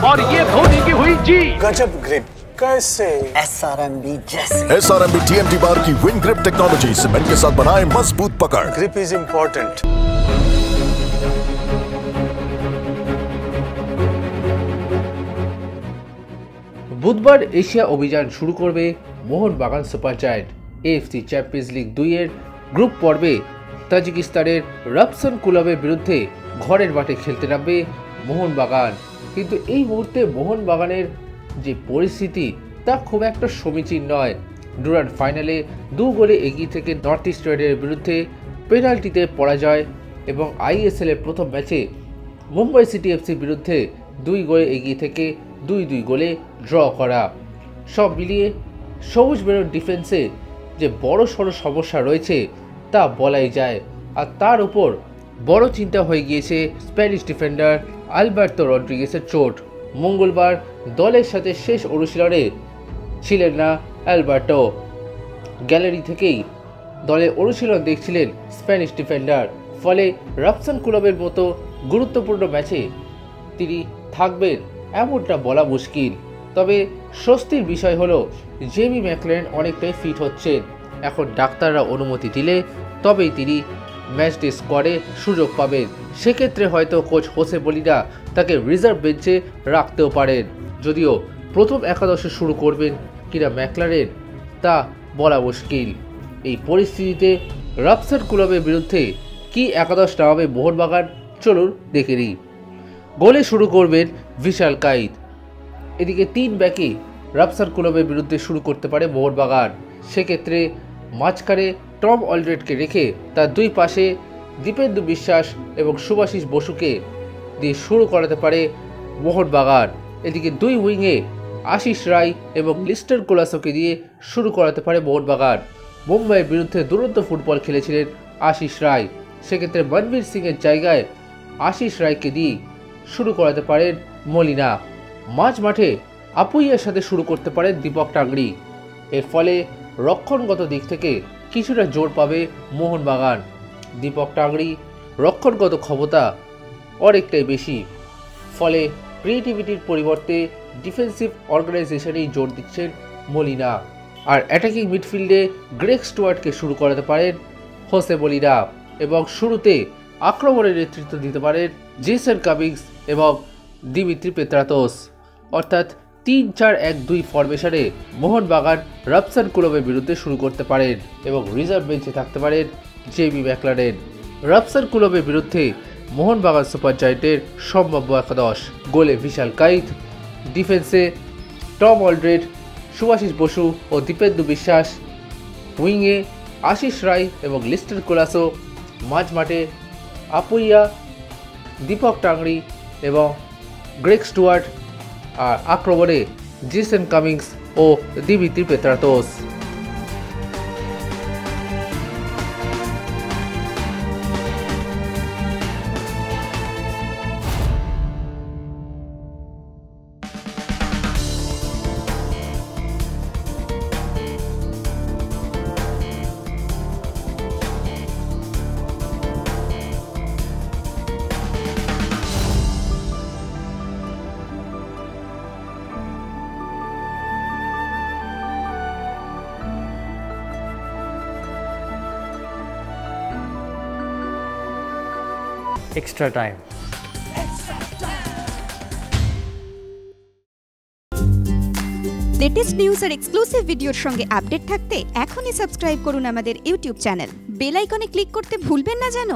और ये धोनी की हुई जी। गजब ग्रिप, कैसे? SRMB जैसे। SRMB TMT बार की विंग ग्रिप टेक्नोलॉजी सीमेंट के साथ बनाए मजबूत पकड़। Grip is important. বুধবার এশিয়া অভিযান শুরু করবে Mohun Bagan super giant. AFC champions league 2-এর গ্রুপ পর্বে তাজিকিস্তানের রাপসনকুলভের বিরুদ্ধে ঘরের মাঠে খেলতে নামবে মোহনবাগান। কিন্তু এই মুহূর্তে মোহনবাগানের যে পরিস্থিতি তা খুব একটা সমীচীন নয়। ডুরান্ড ফাইনালে 2 গোলে এগিয়ে থেকে নর্থ ইস্ট রাইডার্সের বিরুদ্ধে পেনাল্টিতে পরাজয় এবং ISL এর প্রথম ম্যাচে মুম্বাই সিটি এফসির বিরুদ্ধে 2 গোলে এগিয়ে থেকে 2-2 গোলে ড্র করা। সব মিলিয়ে সবুজ বেরোর ডিফেন্সে যে বড় সড়ো সমস্যা রয়েছে তা বলাই যায়। আর তার উপর বড় চিন্তা হয়ে গিয়েছে স্প্যানিশ ডিফেন্ডার আলবার্তো রড্রিগেসের চোট। মঙ্গলবার দলের সাথে শেষ অনুশীলনে ছিলেন না আলবার্তো। গ্যালারি থেকেই দলের অনুশীলন দেখছিলেন স্প্যানিশ ডিফেন্ডার। ফলে রাপসনকুলভের মতো গুরুত্বপূর্ণ ম্যাচে তিনি থাকবেন এমনটা বলা মুশকিল। তবে স্বস্তির বিষয় হলো জেমি ম্যাকলারেন অনেকটাই ফিট হচ্ছেন। এখন ডাক্তাররা অনুমতি দিলে তবেই তিনি ম্যাচ ডে স্কোয়াডে সুযোগ পাবেন। সেক্ষেত্রে হয়তো কোচ হোসে মলিনা তাকে রিজার্ভ বেঞ্চে রাখতেও পারেন। যদিও প্রথম একাদশে শুরু করবেন কিনা ম্যাকলারেন তা বলা মুশকিল। এই পরিস্থিতিতে রাপসনকুলভের বিরুদ্ধে কি একাদশ নামাবে মোহনবাগান চলুন দেখে নিই। গোলে শুরু করবেন ভিশাল কাইত। এদিকে 3 ব্যাকে রাপসনকুলভের বিরুদ্ধে শুরু করতে পারে মোহনবাগান। সেক্ষেত্রে মাঝখানে টম অলড্রেডকে রেখে তার 2 পাশে দীপেন্দু বিশ্বাস এবং শুভাশিস বসুকে দিয়ে শুরু করাতে পারে মোহনবাগান। এদিকে 2 উইংয়ে আশিস রায় এবং লিস্টার কোলাসোকে দিয়ে শুরু করাতে পারে মোহনবাগান। মুম্বাইয়ের বিরুদ্ধে দুরন্ত ফুটবল খেলেছিলেন আশিস রায়। সেক্ষেত্রে মনবীর সিংয়ের জায়গায় আশিস রায়কে দিয়ে শুরু করাতে পারেন মলিনা। মাঝ মাঠে আপুইয়ার সাথে শুরু করতে পারেন দীপক টাংরি। এর ফলে রক্ষণগত দিক থেকে কিছুটা জোর পাবে মোহনবাগান। দীপক টাংরি রক্ষণগত ক্ষমতা অনেকটাই বেশি। ফলে ক্রিয়েটিভিটির পরিবর্তে ডিফেন্সিভ অর্গানাইজেশনেই জোর দিচ্ছেন মলিনা। আর অ্যাটাকিং মিডফিল্ডে গ্রেগ স্টুয়ার্টকে শুরু করাতে পারেন হোসে মলিনা এবং শুরুতে আক্রমণের নেতৃত্ব দিতে পারেন জেসন কামিংস এবং দিমিত্রি পেত্রাতোস। অর্থাৎ 3-4-1-2 ফরমেশনে মোহনবাগান রাপসনকুলভের বিরুদ্ধে শুরু করতে পারেন এবং রিজার্ভ বেঞ্চে থাকতে পারেন জেমি ম্যাকলারেন। রাপসনকুলভের বিরুদ্ধে মোহনবাগান সুপার জায়ান্টের সম্ভাব্য একাদশ: গোলে ভিশাল কাইত, ডিফেন্সে টম অলড্রেড, শুভাশিস বসু ও দীপেন্দু বিশ্বাস, উইংয়ে আশিস রায় এবং লিস্টার কোলাসো, মাঝ মাঠে আপুইয়া, দীপক টাংরি এবং গ্রেগ স্টুয়ার্ট, আর আক্রমণে জেসন কামিংস ও Dimitri Petratos. Extra time. Latest news আর এক্সক্লুসিভ ভিডিওর সঙ্গে আপডেট থাকতে এখনই সাবস্ক্রাইব করুন আমাদের ইউটিউব চ্যানেল। বেল আইকনে ক্লিক করতে ভুলবেন না যেন।